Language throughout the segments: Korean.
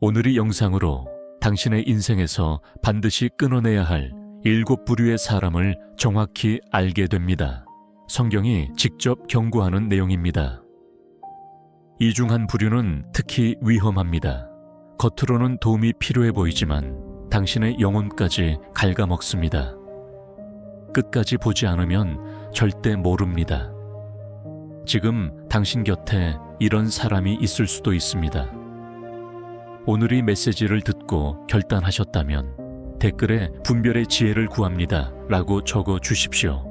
오늘 이 영상으로 당신의 인생에서 반드시 끊어내야 할 7부류의 사람을 정확히 알게 됩니다. 성경이 직접 경고하는 내용입니다. 이 중 한 부류는 특히 위험합니다. 겉으로는 도움이 필요해 보이지만 당신의 영혼까지 갉아먹습니다. 끝까지 보지 않으면 절대 모릅니다. 지금 당신 곁에 이런 사람이 있을 수도 있습니다. 오늘 이 메시지를 듣고 결단하셨다면 댓글에 분별의 지혜를 구합니다 라고 적어 주십시오.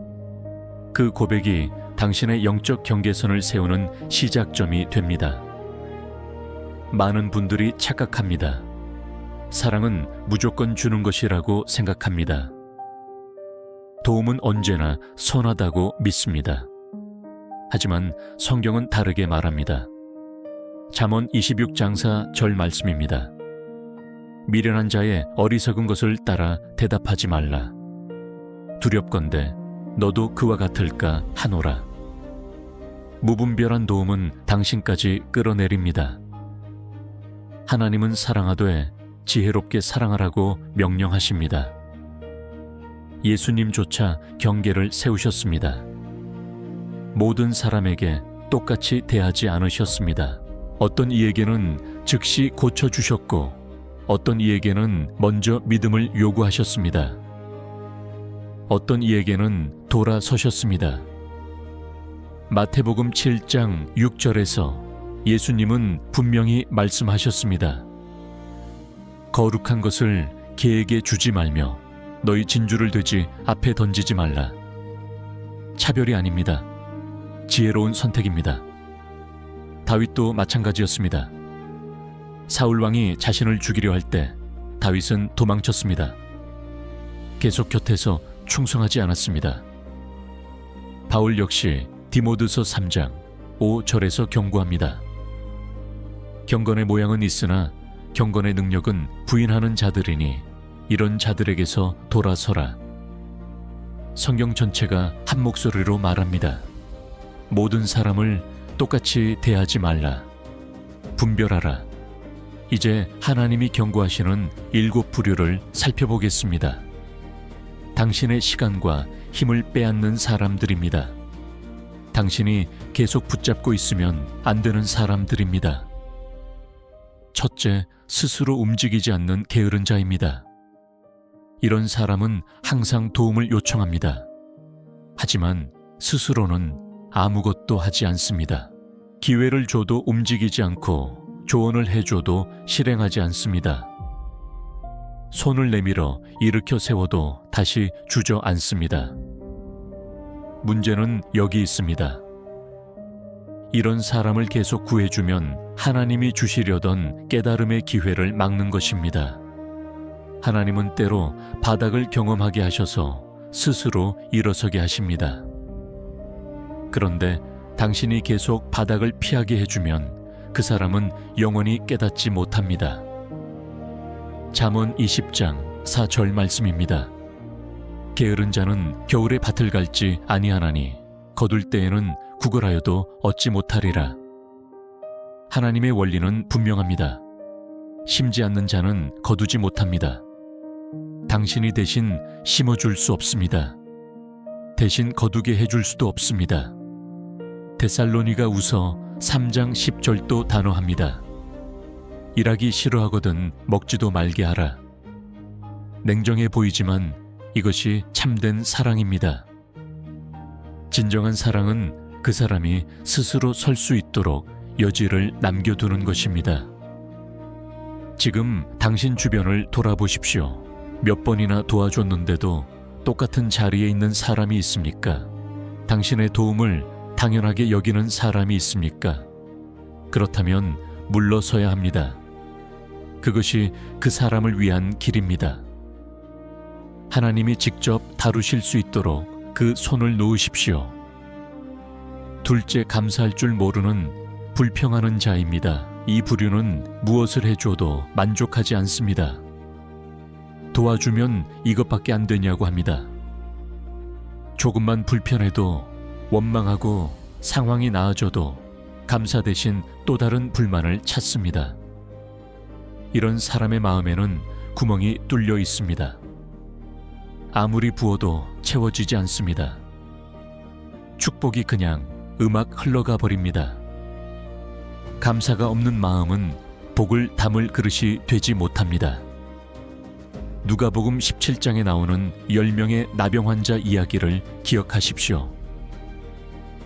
그 고백이 당신의 영적 경계선을 세우는 시작점이 됩니다. 많은 분들이 착각합니다. 사랑은 무조건 주는 것이라고 생각합니다. 도움은 언제나 선하다고 믿습니다. 하지만 성경은 다르게 말합니다. 잠언 26장 4절 말씀입니다. 미련한 자의 어리석은 것을 따라 대답하지 말라. 두렵건대 너도 그와 같을까 하노라. 무분별한 도움은 당신까지 끌어내립니다. 하나님은 사랑하되 지혜롭게 사랑하라고 명령하십니다. 예수님조차 경계를 세우셨습니다. 모든 사람에게 똑같이 대하지 않으셨습니다. 어떤 이에게는 즉시 고쳐주셨고 어떤 이에게는 먼저 믿음을 요구하셨습니다. 어떤 이에게는 돌아서셨습니다. 마태복음 7장 6절에서 예수님은 분명히 말씀하셨습니다. 거룩한 것을 개에게 주지 말며 너희 진주를 돼지 앞에 던지지 말라. 차별이 아닙니다. 지혜로운 선택입니다. 다윗도 마찬가지였습니다. 사울 왕이 자신을 죽이려 할 때 다윗은 도망쳤습니다. 계속 곁에서 충성하지 않았습니다. 바울 역시 디모데서 3장 5절에서 경고합니다. 경건의 모양은 있으나 경건의 능력은 부인하는 자들이니 이런 자들에게서 돌아서라. 성경 전체가 한 목소리로 말합니다. 모든 사람을 똑같이 대하지 말라. 분별하라. 이제 하나님이 경고하시는 7부류를 살펴보겠습니다. 당신의 시간과 힘을 빼앗는 사람들입니다. 당신이 계속 붙잡고 있으면 안 되는 사람들입니다. 첫째, 스스로 움직이지 않는 게으른 자입니다. 이런 사람은 항상 도움을 요청합니다. 하지만 스스로는 아무것도 하지 않습니다. 기회를 줘도 움직이지 않고 조언을 해줘도 실행하지 않습니다. 손을 내밀어 일으켜 세워도 다시 주저앉습니다. 문제는 여기 있습니다. 이런 사람을 계속 구해주면 하나님이 주시려던 깨달음의 기회를 막는 것입니다. 하나님은 때로 바닥을 경험하게 하셔서 스스로 일어서게 하십니다. 그런데 당신이 계속 바닥을 피하게 해주면 그 사람은 영원히 깨닫지 못합니다. 잠언 20장 4절 말씀입니다. 게으른 자는 겨울에 밭을 갈지 아니하나니 거둘 때에는 구걸하여도 얻지 못하리라. 하나님의 원리는 분명합니다. 심지 않는 자는 거두지 못합니다. 당신이 대신 심어줄 수 없습니다. 대신 거두게 해줄 수도 없습니다. 데살로니가후서 3장 10절도 단호합니다. 일하기 싫어하거든 먹지도 말게 하라. 냉정해 보이지만 이것이 참된 사랑입니다. 진정한 사랑은 그 사람이 스스로 설 수 있도록 여지를 남겨두는 것입니다. 지금 당신 주변을 돌아보십시오. 몇 번이나 도와줬는데도 똑같은 자리에 있는 사람이 있습니까? 당신의 도움을 당연하게 여기는 사람이 있습니까? 그렇다면 물러서야 합니다. 그것이 그 사람을 위한 길입니다. 하나님이 직접 다루실 수 있도록 그 손을 놓으십시오. 둘째, 감사할 줄 모르는 불평하는 자입니다. 이 부류는 무엇을 해줘도 만족하지 않습니다. 도와주면 이것밖에 안 되냐고 합니다. 조금만 불편해도 원망하고 상황이 나아져도 감사 대신 또 다른 불만을 찾습니다. 이런 사람의 마음에는 구멍이 뚫려 있습니다. 아무리 부어도 채워지지 않습니다. 축복이 그냥 음악 흘러가 버립니다. 감사가 없는 마음은 복을 담을 그릇이 되지 못합니다. 누가복음 17장에 나오는 10명의 나병 환자 이야기를 기억하십시오.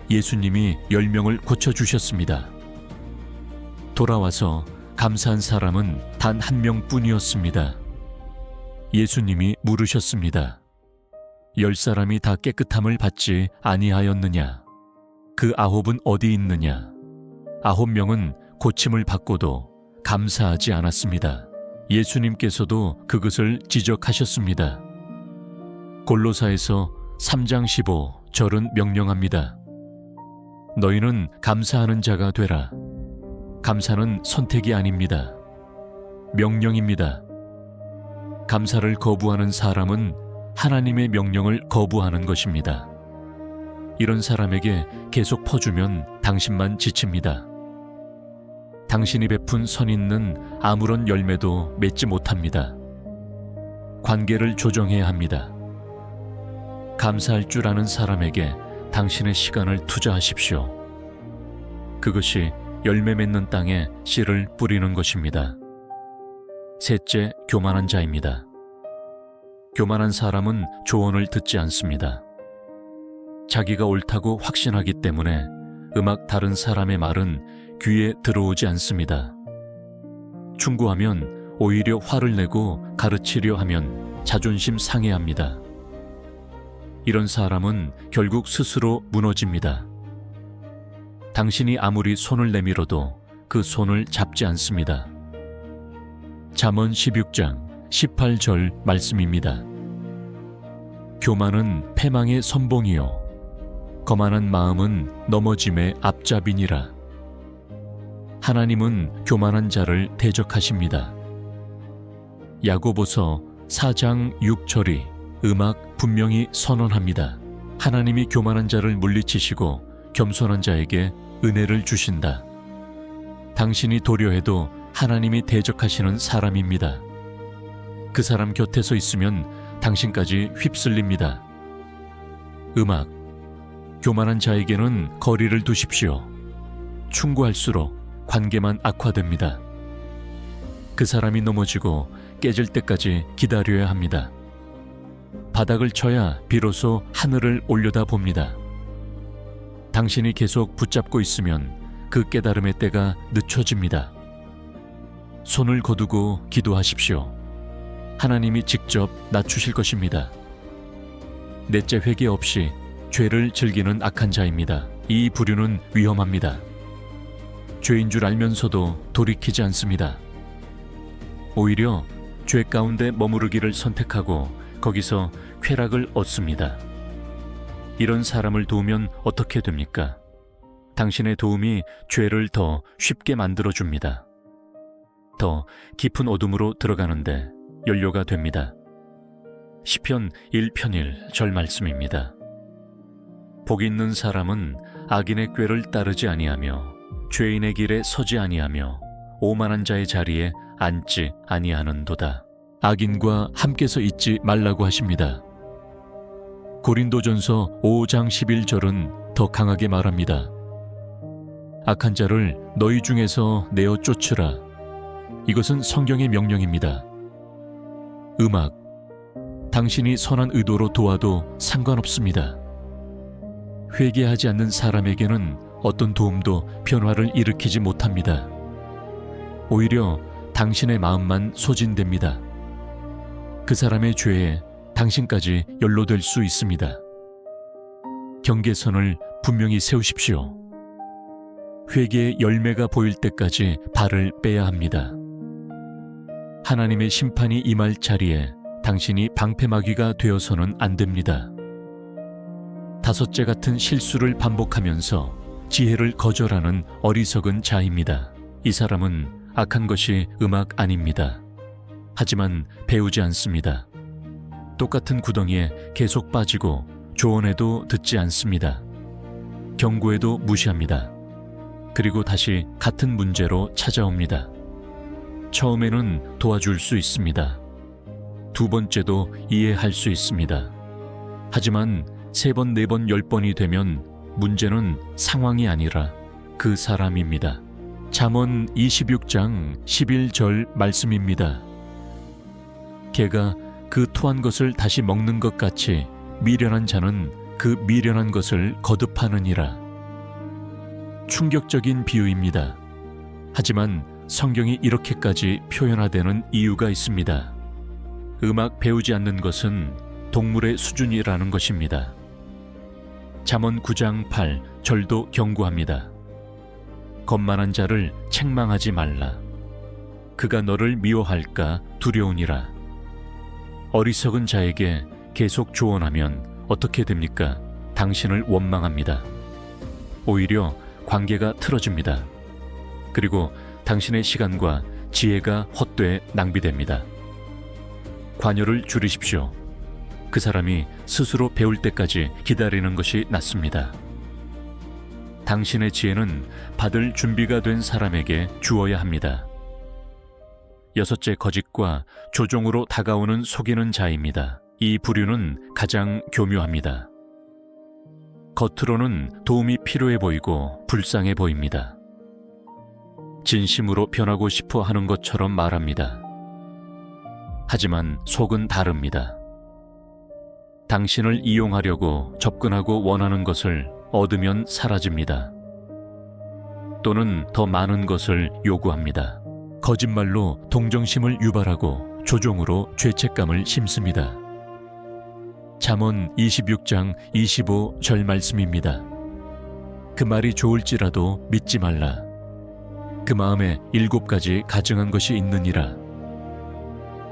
예수님이 10명을 고쳐주셨습니다. 돌아와서 감사한 사람은 단 한 명뿐이었습니다. 예수님이 물으셨습니다. 10사람이 다 깨끗함을 받지 아니하였느냐? 그 9은 어디 있느냐? 9명은 고침을 받고도 감사하지 않았습니다. 예수님께서도 그것을 지적하셨습니다. 골로사에서 3장 15절은 명령합니다. 너희는 감사하는 자가 되라. 감사는 선택이 아닙니다. 명령입니다. 감사를 거부하는 사람은 하나님의 명령을 거부하는 것입니다. 이런 사람에게 계속 퍼주면 당신만 지칩니다. 당신이 베푼 선있는 아무런 열매도 맺지 못합니다. 관계를 조정해야 합니다. 감사할 줄 아는 사람에게 당신의 시간을 투자하십시오. 그것이 열매 맺는 땅에 씨를 뿌리는 것입니다. 셋째, 교만한 자입니다. 교만한 사람은 조언을 듣지 않습니다. 자기가 옳다고 확신하기 때문에 음악 다른 사람의 말은 귀에 들어오지 않습니다. 충고하면 오히려 화를 내고 가르치려 하면 자존심 상해합니다. 이런 사람은 결국 스스로 무너집니다. 당신이 아무리 손을 내밀어도 그 손을 잡지 않습니다. 잠언 16장 18절 말씀입니다. 교만은 패망의 선봉이요 거만한 마음은 넘어짐의 앞잡이니라. 하나님은 교만한 자를 대적하십니다. 야고보서 4장 6절이 음악 분명히 선언합니다. 하나님이 교만한 자를 물리치시고 겸손한 자에게 은혜를 주신다. 당신이 도려해도 하나님이 대적하시는 사람입니다. 그 사람 곁에서 있으면 당신까지 휩쓸립니다. 음악, 교만한 자에게는 거리를 두십시오. 충고할수록 관계만 악화됩니다. 그 사람이 넘어지고 깨질 때까지 기다려야 합니다. 바닥을 쳐야 비로소 하늘을 올려다봅니다. 당신이 계속 붙잡고 있으면 그 깨달음의 때가 늦춰집니다. 손을 거두고 기도하십시오. 하나님이 직접 낮추실 것입니다. 넷째, 회개 없이 죄를 즐기는 악한 자입니다. 이 부류는 위험합니다. 죄인 줄 알면서도 돌이키지 않습니다. 오히려 죄 가운데 머무르기를 선택하고 거기서 쾌락을 얻습니다. 이런 사람을 도우면 어떻게 됩니까? 당신의 도움이 죄를 더 쉽게 만들어줍니다. 더 깊은 어둠으로 들어가는데 연료가 됩니다. 시편 1편 1절 말씀입니다. 복 있는 사람은 악인의 꾀를 따르지 아니하며 죄인의 길에 서지 아니하며 오만한 자의 자리에 앉지 아니하는도다. 악인과 함께서 있지 말라고 하십니다. 고린도전서 5장 11절은 더 강하게 말합니다. 악한 자를 너희 중에서 내어 쫓으라. 이것은 성경의 명령입니다. 음악, 당신이 선한 의도로 도와도 상관없습니다. 회개하지 않는 사람에게는 어떤 도움도 변화를 일으키지 못합니다. 오히려 당신의 마음만 소진됩니다. 그 사람의 죄에 당신까지 연루될 수 있습니다. 경계선을 분명히 세우십시오. 회개의 열매가 보일 때까지 발을 빼야 합니다. 하나님의 심판이 임할 자리에 당신이 방패막이가 되어서는 안 됩니다. 다섯째 같은 실수를 반복하면서 지혜를 거절하는 어리석은 자입니다. 이 사람은 악한 것이 음악 아닙니다. 하지만 배우지 않습니다. 똑같은 구덩이에 계속 빠지고 조언해도 듣지 않습니다. 경고해도 무시합니다. 그리고 다시 같은 문제로 찾아옵니다. 처음에는 도와줄 수 있습니다. 두 번째도 이해할 수 있습니다. 하지만 3번, 4번, 10번이 되면 문제는 상황이 아니라 그 사람입니다. 잠언 26장 11절 말씀입니다. 개가 그 토한 것을 다시 먹는 것 같이 미련한 자는 그 미련한 것을 거듭하느니라. 충격적인 비유입니다. 하지만 성경이 이렇게까지 표현하되는 이유가 있습니다. 음악 배우지 않는 것은 동물의 수준이라는 것입니다. 잠언 9장 8절도 경고합니다. 거만한 자를 책망하지 말라. 그가 너를 미워할까 두려우니라. 어리석은 자에게 계속 조언하면 어떻게 됩니까? 당신을 원망합니다. 오히려 관계가 틀어집니다. 그리고 당신의 시간과 지혜가 헛되이 낭비됩니다. 관여를 줄이십시오. 그 사람이 스스로 배울 때까지 기다리는 것이 낫습니다. 당신의 지혜는 받을 준비가 된 사람에게 주어야 합니다. 6째, 거짓과 조종으로 다가오는 속이는 자입니다. 이 부류는 가장 교묘합니다. 겉으로는 도움이 필요해 보이고 불쌍해 보입니다. 진심으로 변하고 싶어 하는 것처럼 말합니다. 하지만 속은 다릅니다. 당신을 이용하려고 접근하고 원하는 것을 얻으면 사라집니다. 또는 더 많은 것을 요구합니다. 거짓말로 동정심을 유발하고 조종으로 죄책감을 심습니다. 잠언 26장 25절 말씀입니다. 그 말이 좋을지라도 믿지 말라. 그 마음에 7가지 가증한 것이 있느니라.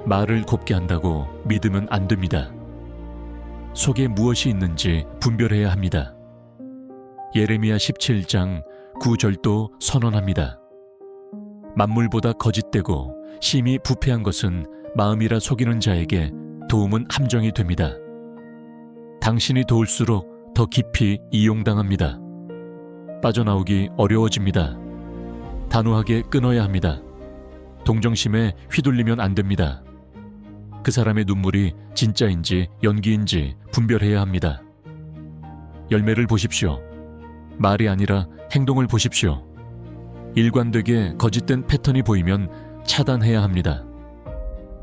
말을 곱게 한다고 믿으면 안 됩니다. 속에 무엇이 있는지 분별해야 합니다. 예레미야 17장 9절도 선언합니다. 만물보다 거짓되고 심히 부패한 것은 마음이라 속이는 자에게 도움은 함정이 됩니다. 당신이 도울수록 더 깊이 이용당합니다. 빠져나오기 어려워집니다. 단호하게 끊어야 합니다. 동정심에 휘둘리면 안 됩니다. 그 사람의 눈물이 진짜인지 연기인지 분별해야 합니다. 열매를 보십시오. 말이 아니라 행동을 보십시오. 일관되게 거짓된 패턴이 보이면 차단해야 합니다.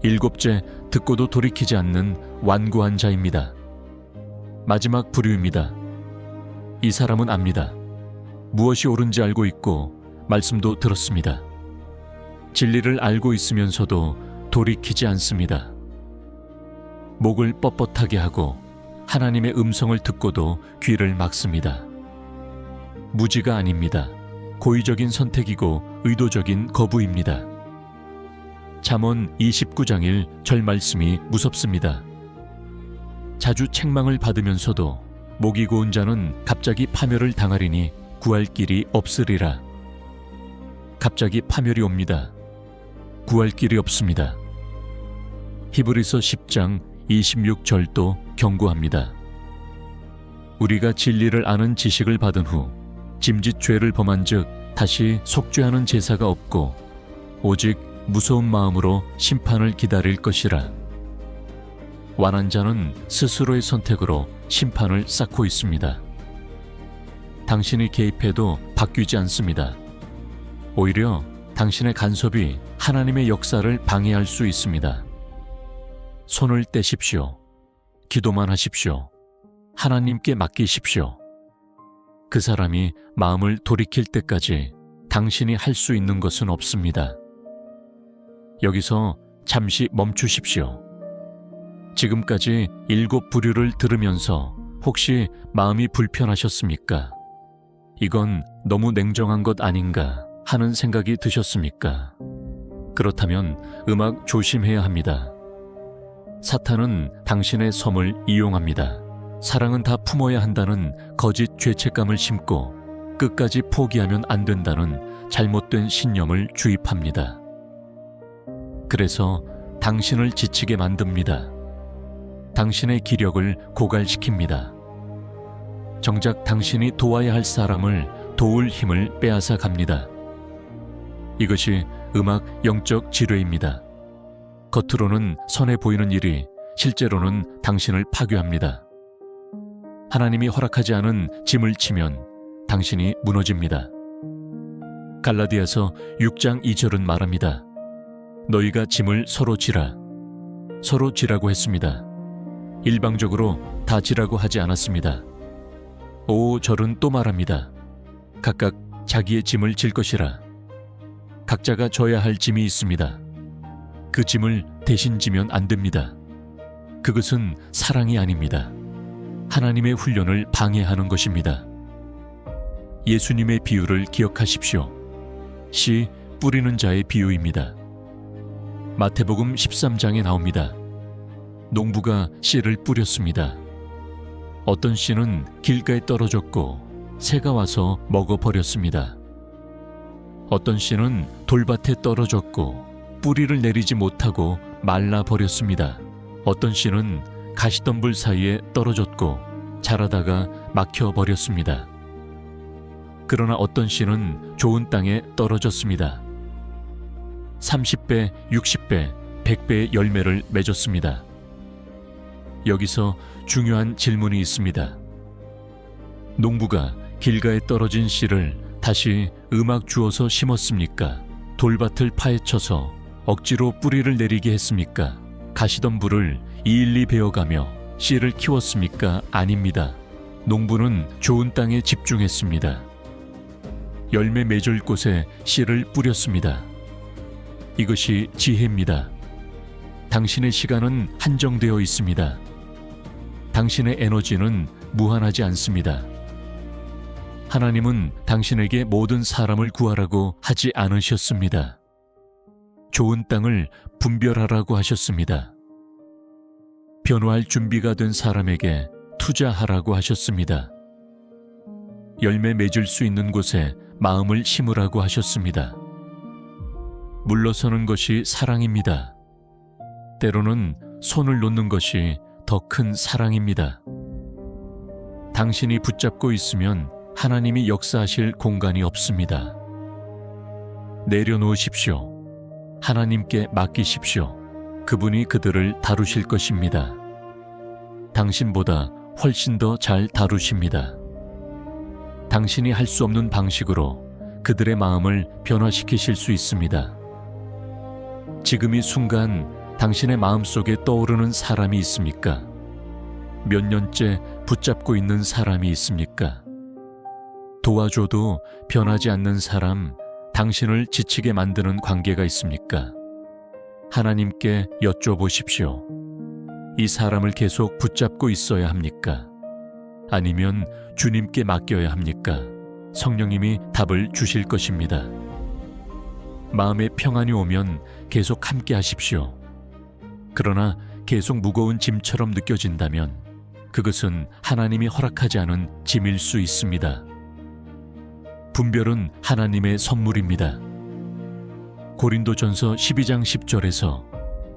7째, 듣고도 돌이키지 않는 완고한 자입니다. 마지막 부류입니다. 이 사람은 압니다. 무엇이 옳은지 알고 있고 말씀도 들었습니다. 진리를 알고 있으면서도 돌이키지 않습니다. 목을 뻣뻣하게 하고 하나님의 음성을 듣고도 귀를 막습니다. 무지가 아닙니다. 고의적인 선택이고 의도적인 거부입니다. 잠언 29장 1절 말씀이 무섭습니다. 자주 책망을 받으면서도 목이 고운 자는 갑자기 파멸을 당하리니 구할 길이 없으리라. 갑자기 파멸이 옵니다. 구할 길이 없습니다. 히브리서 10장 26절도 경고합니다. 우리가 진리를 아는 지식을 받은 후 짐짓 죄를 범한 즉 다시 속죄하는 제사가 없고 오직 무서운 마음으로 심판을 기다릴 것이라. 완한 자는 스스로의 선택으로 심판을 쌓고 있습니다. 당신이 개입해도 바뀌지 않습니다. 오히려 당신의 간섭이 하나님의 역사를 방해할 수 있습니다. 손을 떼십시오. 기도만 하십시오. 하나님께 맡기십시오. 그 사람이 마음을 돌이킬 때까지 당신이 할 수 있는 것은 없습니다. 여기서 잠시 멈추십시오. 지금까지 7부류를 들으면서 혹시 마음이 불편하셨습니까? 이건 너무 냉정한 것 아닌가 하는 생각이 드셨습니까? 그렇다면 음악 조심해야 합니다. 사탄은 당신의 섬을 이용합니다. 사랑은 다 품어야 한다는 거짓 죄책감을 심고 끝까지 포기하면 안 된다는 잘못된 신념을 주입합니다. 그래서 당신을 지치게 만듭니다. 당신의 기력을 고갈시킵니다. 정작 당신이 도와야 할 사람을 도울 힘을 빼앗아 갑니다. 이것이 음악 영적 지뢰입니다. 겉으로는 선해 보이는 일이 실제로는 당신을 파괴합니다. 하나님이 허락하지 않은 짐을 치면 당신이 무너집니다. 갈라디아서 6장 2절은 말합니다. 너희가 짐을 서로 지라. 서로 지라고 했습니다. 일방적으로 다 지라고 하지 않았습니다. 절은 또 말합니다. 각각 자기의 짐을 질 것이라. 각자가 져야 할 짐이 있습니다. 그 짐을 대신 지면 안 됩니다. 그것은 사랑이 아닙니다. 하나님의 훈련을 방해하는 것입니다. 예수님의 비유를 기억하십시오. 씨 뿌리는 자의 비유입니다. 마태복음 13장에 나옵니다. 농부가 씨를 뿌렸습니다. 어떤 씨는 길가에 떨어졌고 새가 와서 먹어버렸습니다. 어떤 씨는 돌밭에 떨어졌고 뿌리를 내리지 못하고 말라버렸습니다. 어떤 씨는 가시덤불 사이에 떨어졌고 자라다가 막혀버렸습니다. 그러나 어떤 씨는 좋은 땅에 떨어졌습니다. 30배, 60배, 100배의 열매를 맺었습니다. 여기서 중요한 질문이 있습니다. 농부가 길가에 떨어진 씨를 다시 음악 주어서 심었습니까? 돌밭을 파헤쳐서 억지로 뿌리를 내리게 했습니까? 가시덤불을 일일이 베어가며 씨를 키웠습니까? 아닙니다. 농부는 좋은 땅에 집중했습니다. 열매 맺을 곳에 씨를 뿌렸습니다. 이것이 지혜입니다. 당신의 시간은 한정되어 있습니다. 당신의 에너지는 무한하지 않습니다. 하나님은 당신에게 모든 사람을 구하라고 하지 않으셨습니다. 좋은 땅을 분별하라고 하셨습니다. 변화할 준비가 된 사람에게 투자하라고 하셨습니다. 열매 맺을 수 있는 곳에 마음을 심으라고 하셨습니다. 물러서는 것이 사랑입니다. 때로는 손을 놓는 것이 더 큰 사랑입니다. 당신이 붙잡고 있으면 하나님이 역사하실 공간이 없습니다. 내려놓으십시오. 하나님께 맡기십시오. 그분이 그들을 다루실 것입니다. 당신보다 훨씬 더 잘 다루십니다. 당신이 할 수 없는 방식으로 그들의 마음을 변화시키실 수 있습니다. 지금 이 순간 당신의 마음속에 떠오르는 사람이 있습니까? 몇 년째 붙잡고 있는 사람이 있습니까? 도와줘도 변하지 않는 사람, 당신을 지치게 만드는 관계가 있습니까? 하나님께 여쭤보십시오. 이 사람을 계속 붙잡고 있어야 합니까? 아니면 주님께 맡겨야 합니까? 성령님이 답을 주실 것입니다. 마음에 평안이 오면 계속 함께 하십시오. 그러나 계속 무거운 짐처럼 느껴진다면 그것은 하나님이 허락하지 않은 짐일 수 있습니다. 분별은 하나님의 선물입니다. 고린도전서 12장 10절에서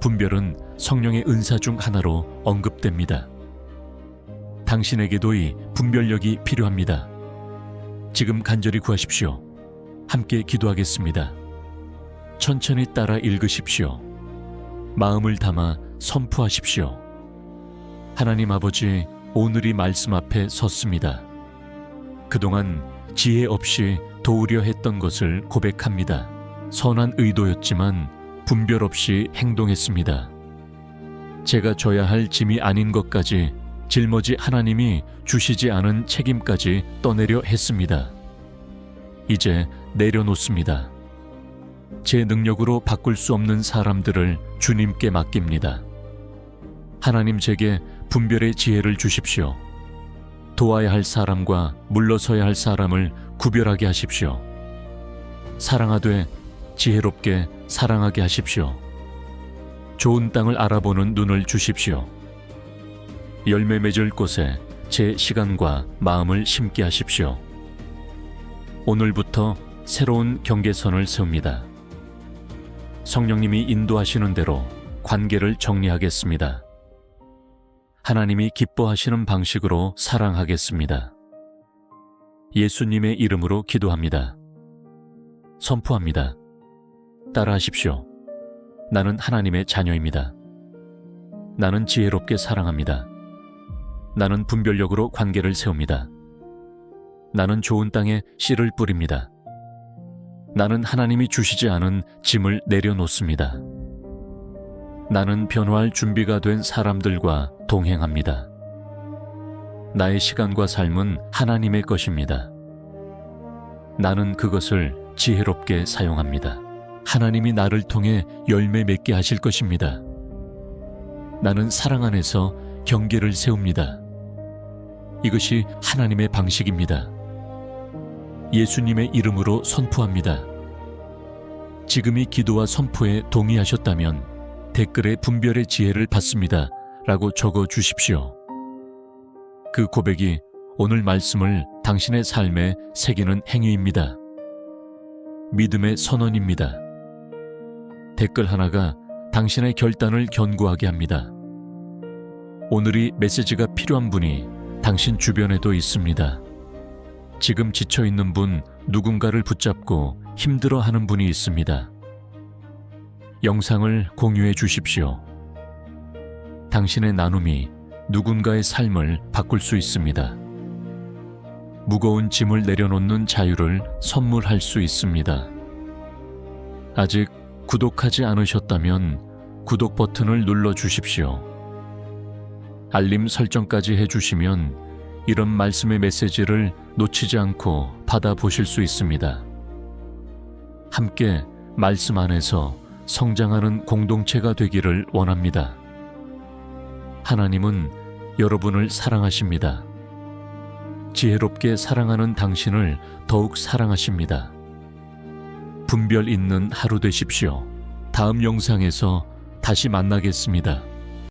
분별은 성령의 은사 중 하나로 언급됩니다. 당신에게도 이 분별력이 필요합니다. 지금 간절히 구하십시오. 함께 기도하겠습니다. 천천히 따라 읽으십시오. 마음을 담아 선포하십시오. 하나님 아버지, 오늘이 말씀 앞에 섰습니다. 그동안 지혜 없이 도우려 했던 것을 고백합니다. 선한 의도였지만 분별 없이 행동했습니다. 제가 져야 할 짐이 아닌 것까지 짊어지 하나님이 주시지 않은 책임까지 떠내려 했습니다. 이제 내려놓습니다. 제 능력으로 바꿀 수 없는 사람들을 주님께 맡깁니다. 하나님 제게 분별의 지혜를 주십시오. 도와야 할 사람과 물러서야 할 사람을 구별하게 하십시오. 사랑하되 지혜롭게 사랑하게 하십시오. 좋은 땅을 알아보는 눈을 주십시오. 열매 맺을 곳에 제 시간과 마음을 심게 하십시오. 오늘부터 새로운 경계선을 세웁니다. 성령님이 인도하시는 대로 관계를 정리하겠습니다. 하나님이 기뻐하시는 방식으로 사랑하겠습니다. 예수님의 이름으로 기도합니다. 선포합니다. 따라하십시오. 나는 하나님의 자녀입니다. 나는 지혜롭게 사랑합니다. 나는 분별력으로 관계를 세웁니다. 나는 좋은 땅에 씨를 뿌립니다. 나는 하나님이 주시지 않은 짐을 내려놓습니다. 나는 변화할 준비가 된 사람들과 동행합니다. 나의 시간과 삶은 하나님의 것입니다. 나는 그것을 지혜롭게 사용합니다. 하나님이 나를 통해 열매 맺게 하실 것입니다. 나는 사랑 안에서 경계를 세웁니다. 이것이 하나님의 방식입니다. 예수님의 이름으로 선포합니다. 지금이 기도와 선포에 동의하셨다면 댓글에 분별의 지혜를 받습니다 라고 적어 주십시오. 그 고백이 오늘 말씀을 당신의 삶에 새기는 행위입니다. 믿음의 선언입니다. 댓글 하나가 당신의 결단을 견고하게 합니다. 오늘이 메시지가 필요한 분이 당신 주변에도 있습니다. 지금 지쳐있는 분, 누군가를 붙잡고 힘들어하는 분이 있습니다. 영상을 공유해 주십시오. 당신의 나눔이 누군가의 삶을 바꿀 수 있습니다. 무거운 짐을 내려놓는 자유를 선물할 수 있습니다. 아직 구독하지 않으셨다면 구독 버튼을 눌러 주십시오. 알림 설정까지 해주시면 이런 말씀의 메시지를 놓치지 않고 받아보실 수 있습니다. 함께 말씀 안에서 성장하는 공동체가 되기를 원합니다. 하나님은 여러분을 사랑하십니다. 지혜롭게 사랑하는 당신을 더욱 사랑하십니다. 분별 있는 하루 되십시오. 다음 영상에서 다시 만나겠습니다.